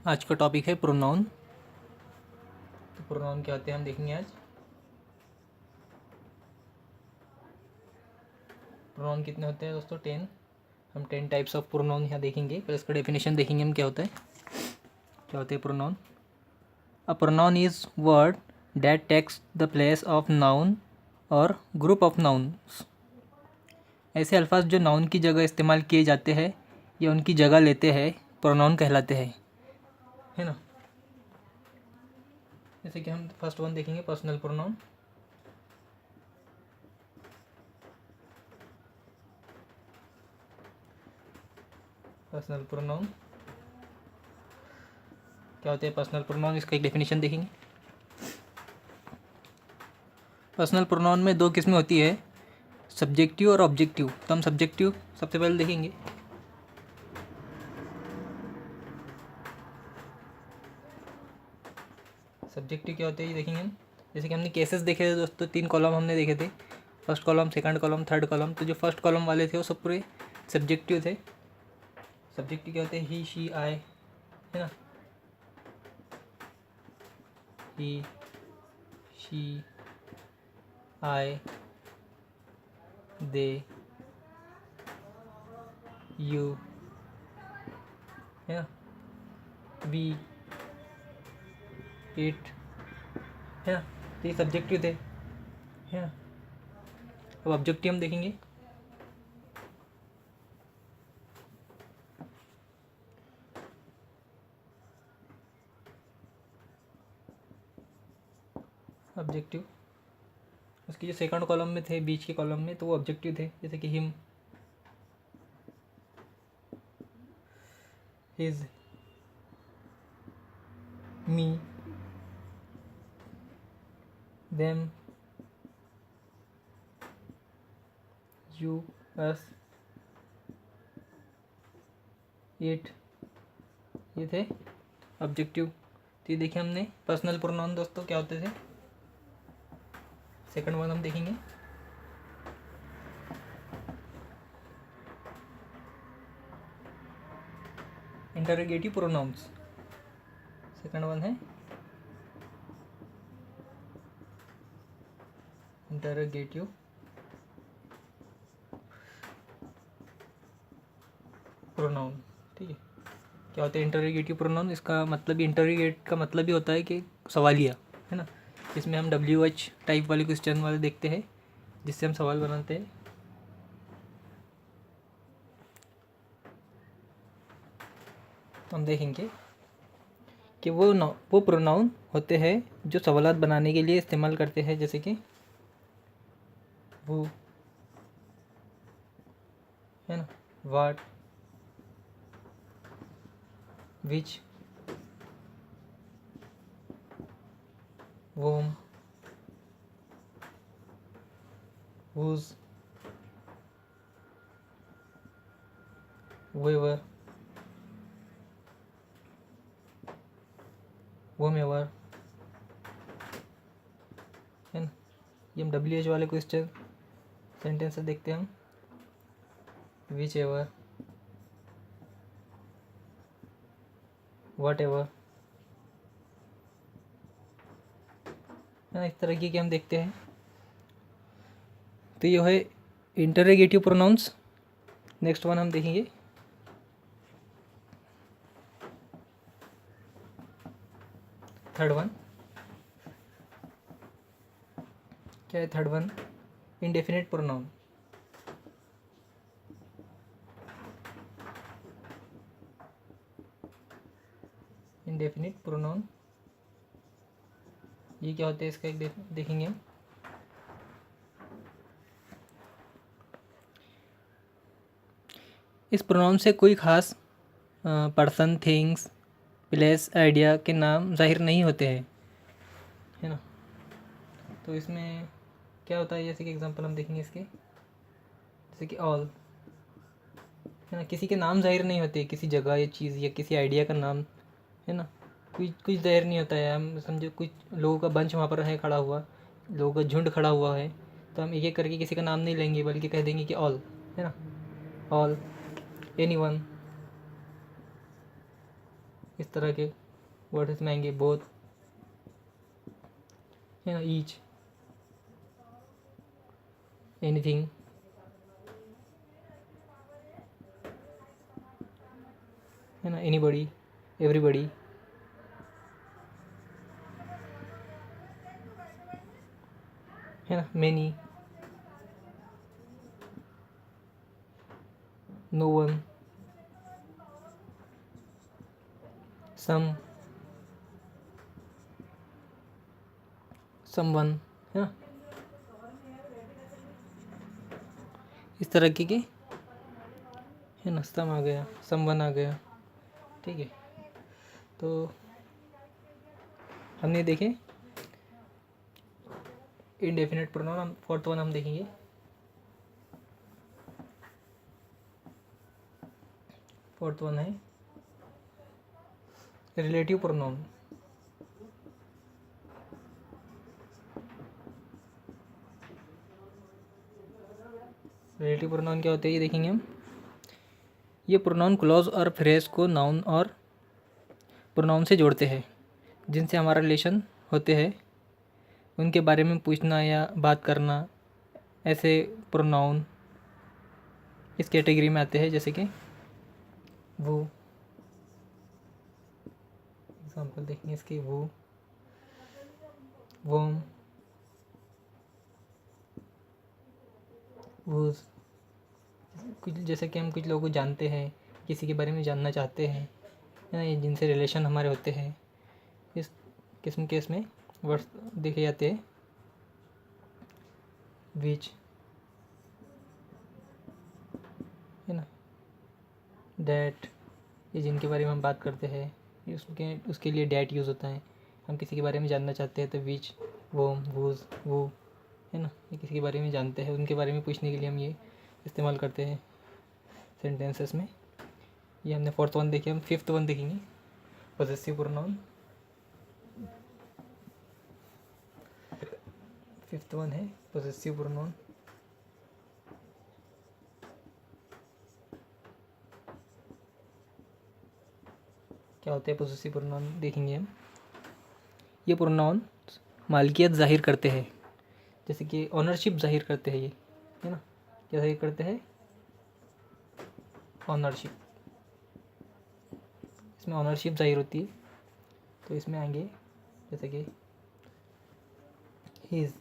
आज का टॉपिक है प्रोनाउन। तो प्रोनाउन क्या होते हैं हम देखेंगे आज। प्रोनाउन कितने होते हैं दोस्तों? 10। हम 10 टाइप्स ऑफ प्रोनाउन यहाँ देखेंगे। पहले इसका डेफिनेशन देखेंगे हम क्या होता है। क्या होते हैं pronoun? A pronoun is word that takes the place of noun और ग्रुप ऑफ नाउन्स। ऐसे अल्फाज जो नाउन की जगह इस्तेमाल किए जाते हैं या उनकी जगह लेते हैं प्रोनाउन कहलाते हैं, है ना। जैसे कि हम फर्स्ट वन देखेंगे, पर्सनल प्रोनाउन। पर्सनल प्रोनाउन क्या होते हैं? पर्सनल प्रोनाउन, इसका एक डेफिनेशन देखेंगे। पर्सनल प्रोनाउन में दो किस्में होती है, सब्जेक्टिव और ऑब्जेक्टिव। तो हम सब्जेक्टिव सबसे पहले देखेंगे। सब्जेक्टिव क्या होते हैं ये देखेंगे हम। जैसे कि हमने केसेस देखे थे दोस्तों, 3 कॉलम हमने देखे थे, first column, second column, third column. तो जो फर्स्ट कॉलम वाले थे वो सब पूरे सब्जेक्टिव थे। सब्जेक्टिव क्या होते हैं? ही, शी, आई, है ना। ही, शी, आई, दे, यू, है ना, वी, इट, है ना। तो ये सब्जेक्टिव थे, है ना। अब ऑब्जेक्टिव हम देखेंगे। ऑब्जेक्टिव उसकी जो सेकंड कॉलम में थे, बीच के कॉलम में, तो वो ऑब्जेक्टिव थे। जैसे कि him, his, me, them, you, us, it, ये थे ऑब्जेक्टिव। तो ये देखिए हमने पर्सनल प्रोनाउन दोस्तों क्या होते थे। सेकंड वन हम देखेंगे। Interrogative pronouns. सेकंड वन है इंटरोगेटिव प्रोनाउन। ठीक है, क्या होता है इंटरोगेटिव प्रोनाउन? इसका मतलब, इंटरोगेट का मतलब ही होता है कि सवालिया, है ना। इसमें हम WH टाइप वाले क्वेश्चन वाले देखते हैं जिससे हम सवाल बनाते हैं। तो हम देखेंगे कि वो प्रोनाउन होते हैं जो सवालात बनाने के लिए इस्तेमाल करते हैं। जैसे कि वो, है ना, वाट, विच, वोम, whose, whoever, whomever, है ना। ये हम WH वाले क्वेश्चन सेंटेंस से देखते हैं हम। विच एवर, वट एवर, है ना। इस तरह की हम देखते हैं। तो ये है इंटरोगेटिव प्रोनाउंस। नेक्स्ट वन हम देखेंगे थर्ड वन। क्या है third one? Indefinite pronoun. Indefinite pronoun ये क्या होते हैं? इसका एक देखेंगे हम। इस प्रोनाउन से कोई खास पर्सन, थिंग्स, प्लेस, आइडिया के नाम जाहिर नहीं होते हैं, है ना। तो इसमें क्या होता है? जैसे कि एग्जांपल हम देखेंगे इसके। जैसे कि ऑल, है ना, किसी के नाम जाहिर नहीं होते, किसी जगह या चीज़ या किसी आइडिया का नाम, है ना, कुछ कुछ जाहिर नहीं होता है। हम समझो कुछ लोगों का बंच वहाँ पर है खड़ा हुआ, लोगों का झुंड खड़ा हुआ है, तो हम एक एक करके किसी का नाम नहीं लेंगे बल्कि कह देंगे कि ऑल, है ना, ऑल, एनीवन, इस तरह के वर्ड इसमें आएंगे, बोथ, है ना, ईच, एनीथिंग, है ना, एनीबडी, एवरीबडी, है ना, मैनी, नो वन, सम, समवन, है ना, इस तरह के है ना, सम आ गया, समवन आ गया। ठीक है, तो हमने देखे इंडेफिनिट प्रोनाउन। फोर्थ वन हम देखेंगे। फोर्थ वन है रिलेटिव प्रोनाउन। रिलेटिव प्रोनाउन क्या होते हैं ये देखेंगे हम। ये प्रोनाउन क्लॉज और फ्रेज को नाउन और प्रोनाउन से जोड़ते हैं, जिनसे हमारा रिलेशन होते हैं उनके बारे में पूछना या बात करना, ऐसे प्रोनाउन इस कैटेगरी में आते हैं। जैसे कि वो, एग्जाम्पल देखेंगे इसके, वो, वोम, वूज। कुछ जैसे कि हम कुछ लोगों को जानते हैं, किसी के बारे में जानना चाहते हैं, है ना, ये जिनसे रिलेशन हमारे होते हैं, इस किस्म के इसमें वर्ड्स देखे जाते हैं। विच, है ना, डैट, ये जिनके बारे में हम बात करते हैं, ये उसके लिए डैट यूज़ होता है। हम किसी के बारे में जानना चाहते हैं तो विच, वोम, वूज, वो, है ना, ये किसी के बारे में जानते हैं, उनके बारे में पूछने के लिए हम ये इस्तेमाल करते हैं सेंटेंसेस में। ये हमने फोर्थ वन देखी। हम फिफ्थ वन देखेंगे, पॉसेसिव प्रोनाउन। फिफ्थ वन है पॉसेसिव प्रोनाउन। क्या होते हैं पॉसेसिव प्रोनाउन देखेंगे हम। ये प्रोनाउन मालिकियत जाहिर करते हैं, जैसे कि ऑनरशिप जाहिर करते हैं ये, है ना, क्या जाहिर करते हैं, ऑनरशिप। इसमें ऑनरशिप जाहिर होती है, तो इसमें आएंगे जैसे कि हिज,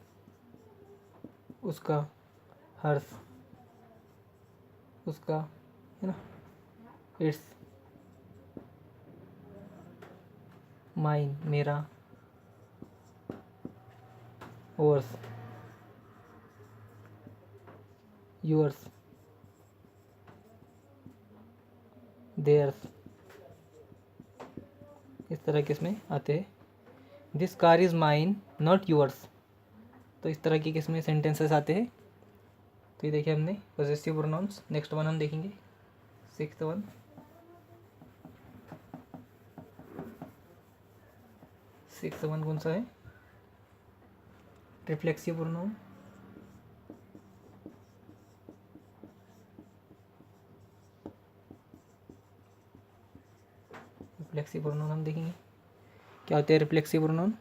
उसका, हर्स, उसका, है ना, इट्स, माइन, मेरा, ओवर्स, योर्स, देयर्स, इस तरह के इसमें आते हैं। This car is mine not yours, तो इस तरह के इसमें सेंटेंसेस आते हैं। तो ये देखिए हमने पॉसेसिव प्रोनाउंस। नेक्स्ट वन हम देखेंगे, सिक्स्थ वन। सिक्स्थ वन कौन सा है, रिफ्लेक्सिव प्रोनाउन। रिफ्लेक्सिव प्रोनाउन हम देखेंगे क्या होते हैं रिफ्लेक्सिव प्रोनाउन।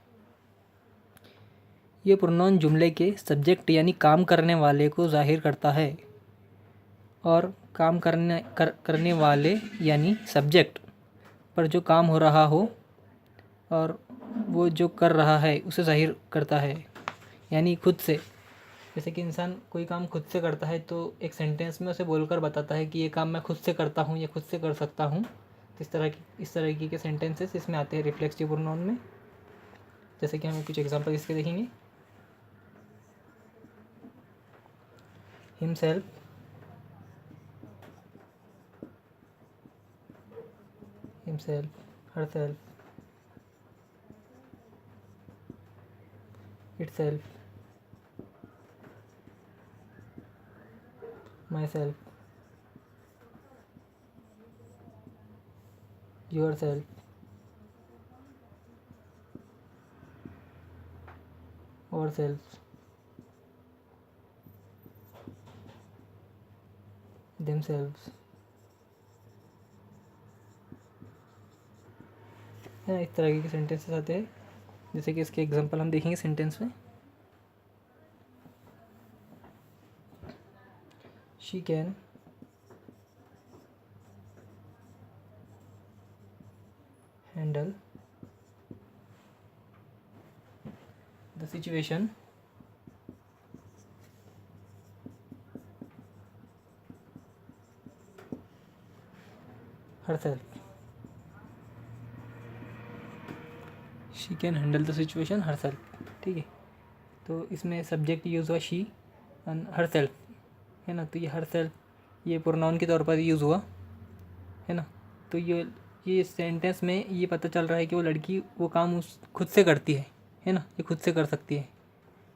ये प्रोनाउन जुमले के सब्जेक्ट यानी काम करने वाले को जाहिर करता है, और काम करने वाले यानी सब्जेक्ट पर जो काम हो रहा हो और वो जो कर रहा है उसे जाहिर करता है, यानी खुद से। जैसे कि इंसान कोई काम खुद से करता है तो एक सेंटेंस में उसे बोलकर बताता है कि ये काम मैं खुद से करता हूँ या खुद से कर सकता हूँ। तो इस तरह के सेंटेंसेस इसमें आते हैं रिफ्लेक्सिव प्रोनाउन में। जैसे कि हम कुछ एग्जांपल इसके देखेंगे। Himself, himself, herself, itself, myself, yourself, ourselves, themselves, है। इस तरह के सेंटेंसेस आते हैं, जैसे कि इसके एग्जांपल हम देखेंगे सेंटेंस में। She can handle the situation herself। She can handle the situation herself, ठीक है। तो इसमें सब्जेक्ट यूज़ हुआ शी एंड herself, है ना। तो ये herself ये प्रोनाउन के तौर पर यूज़ हुआ, है ना। तो ये सेंटेंस में ये पता चल रहा है कि वो लड़की वो काम उस खुद से करती है ना, ये खुद से कर सकती है,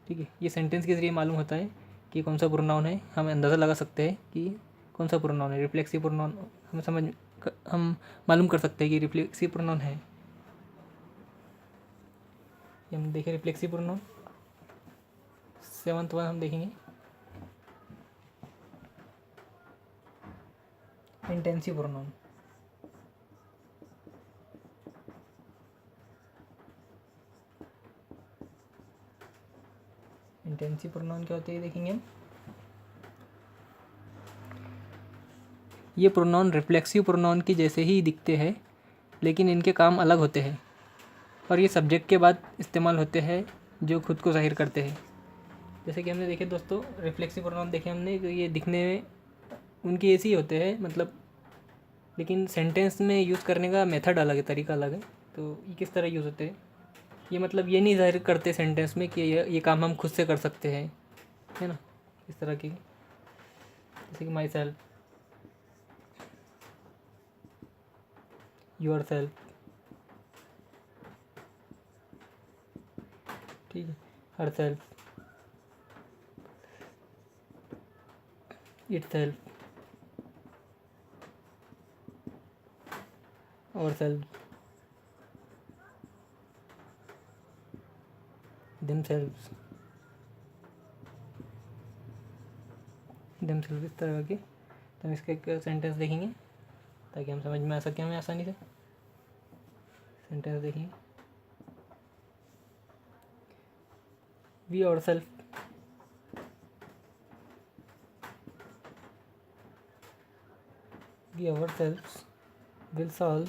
ठीक है। ये सेंटेंस के ज़रिए मालूम होता है कि कौन सा प्रोनाउन है। हम अंदाज़ा लगा सकते हैं कि कौन सा प्रोनाउन है। रिफ्लेक्सिव प्रोनाउन हम मालूम कर सकते हैं कि रिफ्लेक्सिव प्रोनाउन है। हम देखें रिफ्लेक्सिव प्रोनाउन 7th वन हम देखेंगे, इंटेंसिव प्रोनाउन। इंटेंसिव प्रोनाउन क्या होते हैं देखेंगे हम। ये प्रोनाउन रिफ्लेक्सिव प्रोनाउन की जैसे ही दिखते हैं, लेकिन इनके काम अलग होते हैं और ये सब्जेक्ट के बाद इस्तेमाल होते हैं जो खुद को ज़ाहिर करते हैं। जैसे कि हमने देखे दोस्तों रिफ्लेक्सिव प्रोनाउन देखे हमने, तो ये दिखने में उनके ऐसे ही होते हैं मतलब, लेकिन सेंटेंस में यूज़ करने का मेथड अलग है, तरीका अलग है। तो ये किस तरह यूज़ होते हैं, ये मतलब ये नहीं ज़ाहिर करते सेंटेंस में कि ये काम हम खुद से कर सकते हैं, है ना। इस तरह की, जैसे कि माई सेल्फ, योर सेल्फ, ठीक है, हर सेल्फ, इट सेल्फ, और सेल्फ, themselves, themselves, इस तरह के। तो हम इसका एक सेंटेंस देखेंगे ताकि हम समझ में आ सके हमें आसानी से। सेंटेंस देखेंगे, we ourself, we ourselves will solve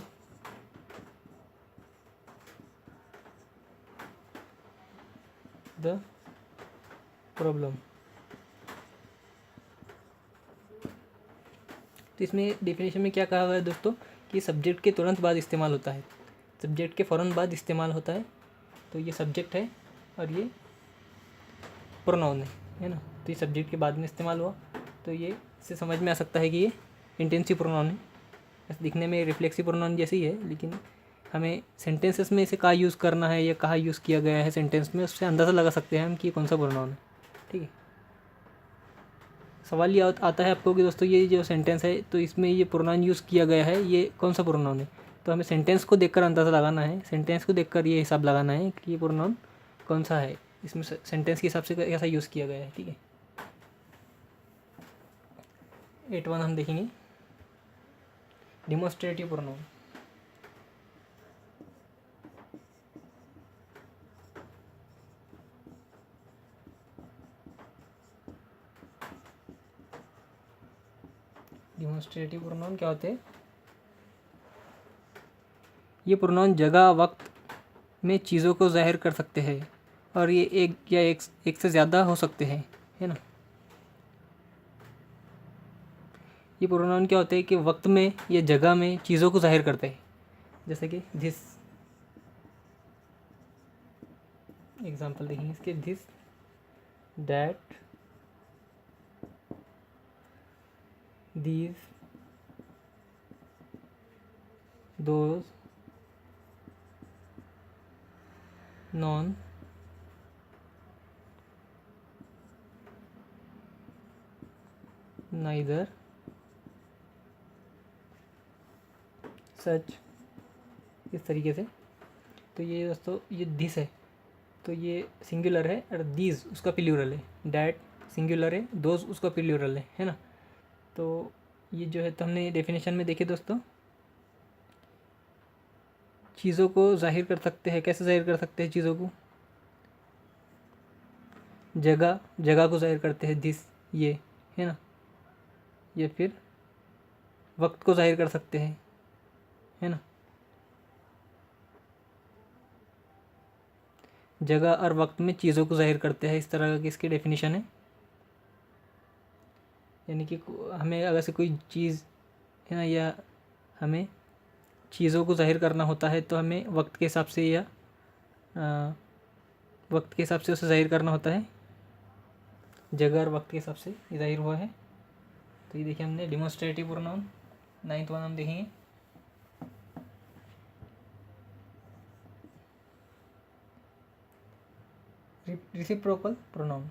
the problem. तो इसमें डेफिनेशन में क्या कहा हुआ है दोस्तों कि सब्जेक्ट के तुरंत बाद इस्तेमाल होता है, सब्जेक्ट के फ़ौरन बाद इस्तेमाल होता है। तो ये सब्जेक्ट है और ये प्रोनाउन है ना। तो ये सब्जेक्ट के बाद में इस्तेमाल हुआ, तो ये इससे समझ में आ सकता है कि ये इंटेंसिव प्रोनाउन है। ऐसे दिखने में रिफ्लेक्सिव प्रोनाउन जैसे ही है, लेकिन हमें सेंटेंसेस में इसे कहाँ यूज़ करना है या कहाँ यूज़ किया गया है सेंटेंस में, उससे अंदाज़ा लगा सकते हैं हम कि कौन सा प्रोनाउन है, ठीक है। सवाल ये आता है आपको कि दोस्तों ये जो सेंटेंस है तो इसमें ये प्रोनाउन यूज़ किया गया है, ये कौन सा प्रोनाउन है। तो हमें सेंटेंस को देखकर अंदाज़ा लगाना है, सेंटेंस को देखकर ये हिसाब लगाना है कि ये प्रोनाउन कौन सा है, इसमें सेंटेंस के हिसाब से कैसा यूज़ किया गया है, ठीक है। 8 वन हम देखेंगे, डिमोन्स्ट्रेटिव प्रोनाउन। डिमोन्स्ट्रेटिव प्रोनाउन क्या होते हैं, ये प्रोनाउन जगह वक्त में चीज़ों को ज़ाहिर कर सकते हैं और ये एक या एक से ज़्यादा हो सकते हैं, है ना। ये प्रोनाउन क्या होते हैं कि वक्त में या जगह में चीज़ों को ज़ाहिर करते हैं, जैसे कि दिस। एग्जांपल देखेंगे इसके, this, that, these, those, none, neither, such, इस तरीके से। तो ये दोस्तों ये दिस है तो ये सिंगुलर है और दीज उसका प्लूरल है, डैट सिंगुलर है, दोज उसका प्लूरल है ना। तो ये जो है तो हमने डेफिनेशन में देखे दोस्तों, चीज़ों को ज़ाहिर कर सकते हैं। कैसे ज़ाहिर कर सकते हैं चीज़ों को? जगह को ज़ाहिर करते हैं, दिस, ये, है ना। या फिर वक्त को ज़ाहिर कर सकते हैं, है ना। जगह और वक्त में चीज़ों को ज़ाहिर करते हैं, इस तरह की इसकी डेफिनेशन है। यानी कि हमें अगर से कोई चीज़, है ना, या हमें चीज़ों को ज़ाहिर करना होता है तो हमें वक्त के हिसाब से या वक्त के हिसाब से उसे ज़ाहिर करना होता है। जगह और वक्त के हिसाब से ये ज़ाहिर हुआ है। तो ये देखिए हमने डिमॉन्स्ट्रेटिव प्रोनाउन, 9th वन हम देखेंगे। Reciprocal pronoun.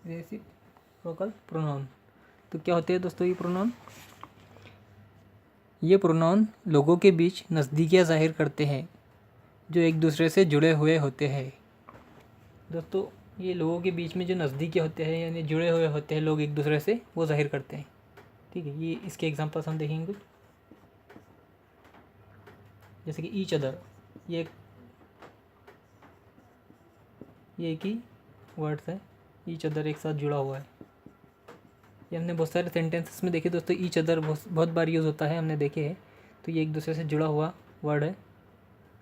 रेसिप्रोकल प्रोनाउन तो क्या होते हैं दोस्तों ये प्रोनाउन? ये प्रोनाउन लोगों के बीच नज़दीकियाँ ज़ाहिर करते हैं जो एक दूसरे से जुड़े हुए होते हैं। दोस्तों ये लोगों के बीच में जो नज़दीकियाँ होते हैं यानी जुड़े हुए होते हैं लोग एक दूसरे से, वो ज़ाहिर करते हैं। ठीक है, ये इसके एग्जांपल्स हम देखेंगे कुछ। जैसे कि ईच अदर, ये एक ही वर्ड्स है, ईच अदर एक साथ जुड़ा हुआ है। ये हमने बहुत सारे सेंटेंसेस में देखे दोस्तों, ईच अदर बहुत बार यूज़ होता है, हमने देखे हैं। तो ये एक दूसरे से जुड़ा हुआ वर्ड है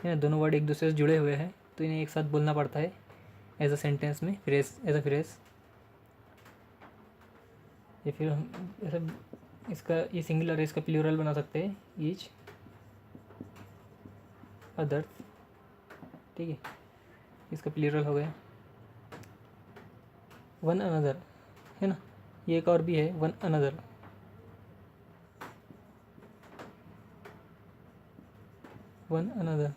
ना, दोनों वर्ड एक दूसरे से जुड़े हुए हैं तो इन्हें एक साथ बोलना पड़ता है एज अ सेंटेंस में, फ्रेज, एज अ फ्रेज। या फिर हम ऐसा इसका ये सिंगुलर है, इसका प्लूरल बना सकते हैं, ईच अदर। ठीक है, इसका प्लूरल हो गया वन अनदर, है ना। ये एक और भी है, one another. One another,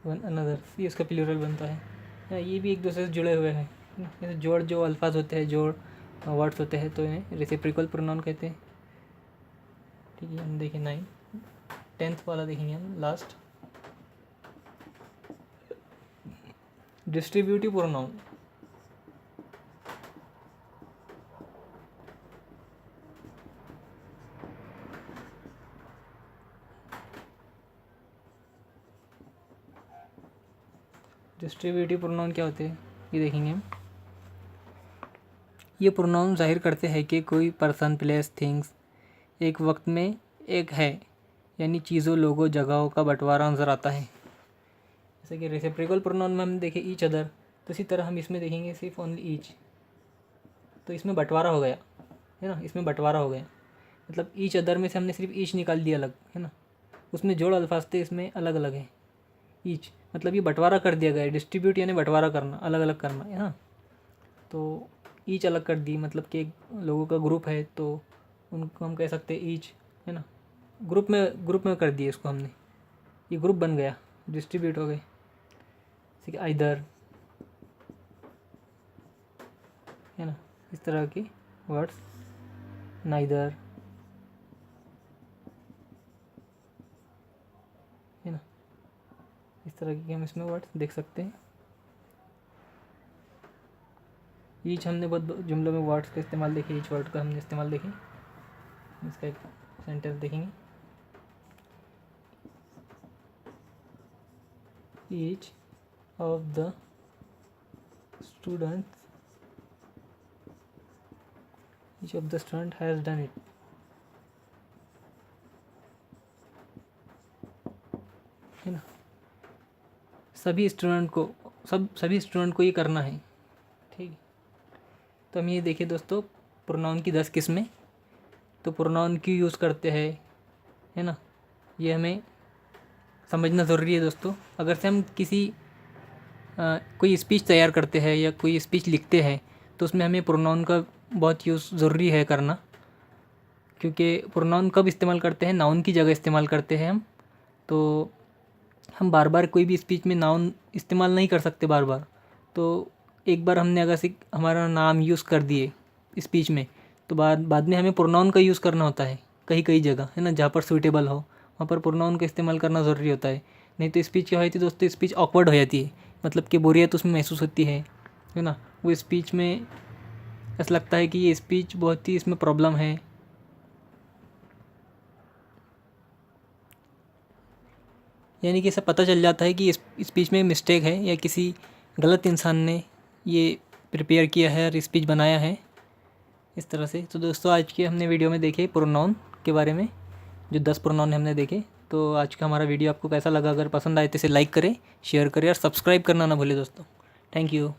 one another, ये इसका प्लूरल बनता है। ये भी एक दूसरे से जुड़े हुए हैं। जैसे जोड़ जो अल्फाज होते हैं, जोड़ वर्ड्स होते हैं तो इन्हें रेसिप्रोकल प्रोनाउन कहते हैं। ठीक है, हम देखें 9, 10th वाला देखेंगे हम last, distributive pronoun. Distributive pronoun क्या होते हैं ये देखेंगे हम। ये प्रोनाउन जाहिर करते हैं कि कोई पर्सन, प्लेस, थिंग्स एक वक्त में एक है, यानी चीज़ों, लोगों, जगहों का बंटवारा नज़र आता है। जैसे कि रेसिप्रोकल प्रोनाउन में हम देखें ईच अदर, तो इसी तरह हम इसमें देखेंगे सिर्फ ओनली ईच, तो इसमें बंटवारा हो गया, है ना। इसमें बंटवारा हो गया, मतलब ईच अदर में से हमने सिर्फ ईच निकाल दिया अलग, है ना। उसमें जोड़ अल्फाज थे, इसमें अलग अलग है। ईच मतलब ये बंटवारा कर दिया गया है। डिस्ट्रीब्यूट यानी बंटवारा करना, अलग अलग करना, है ना। तो ईच अलग कर दी, मतलब कि एक लोगों का ग्रुप है तो उनको हम कह सकते हैं ईच, है ना। ग्रुप में कर दिए इसको हमने, ये ग्रुप बन गया, डिस्ट्रीब्यूट हो गए। जैसे कि आइदर, है ना, इस तरह के वर्ड्स, नाइदर, है ना। इस तरह के हम इसमें वर्ड्स देख सकते हैं। ईच हमने बहुत जुमलों में वर्ड्स का इस्तेमाल देखे, ईच वर्ड का हमने इस्तेमाल देखे। इसका एक सेंटेंस देखेंगे, each of the students, each of the student has done it, है ना। सभी स्टूडेंट को ये करना है। ठीक, तो हम ये देखिए दोस्तों, प्रोनाउन की 10 किस्में। तो प्रोनाउन क्यों यूज़ करते हैं, है ना, ये हमें समझना ज़रूरी है दोस्तों। अगर से हम कोई स्पीच तैयार करते हैं या कोई स्पीच लिखते हैं तो उसमें हमें प्रोनाउन का बहुत यूज़ ज़रूरी है करना, क्योंकि प्रोनाउन कब इस्तेमाल करते हैं, नाउन की जगह इस्तेमाल करते हैं हम। तो हम बार बार कोई भी स्पीच में नाउन इस्तेमाल नहीं कर सकते बार बार। तो एक बार हमने अगर से हमारा नाम यूज़ कर दिए स्पीच में, तो बाद में हमें प्रोनाउन का यूज़ करना होता है कई जगह, है ना, जहाँ पर सूटेबल हो वहाँ पर प्रोनाउन का इस्तेमाल करना ज़रूरी होता है। नहीं तो स्पीच क्या होती है दोस्तों, स्पीच ऑकवर्ड हो जाती है, मतलब कि बोरियत उसमें महसूस होती है ना। वो स्पीच में ऐसा लगता है कि ये स्पीच बहुत ही इसमें प्रॉब्लम है। यानी कि ऐसा पता चल जाता है कि इस स्पीच में मिस्टेक है या किसी गलत इंसान ने ये प्रिपेयर किया है और स्पीच बनाया है इस तरह से। तो दोस्तों आज के हमने वीडियो में देखे प्रोनाउन के बारे में, जो 10 प्रोनाउन हमने देखे। तो आज का हमारा वीडियो आपको कैसा लगा? अगर पसंद आए तो इसे लाइक करें, शेयर करें और सब्सक्राइब करना ना भूलें दोस्तों। Thank you.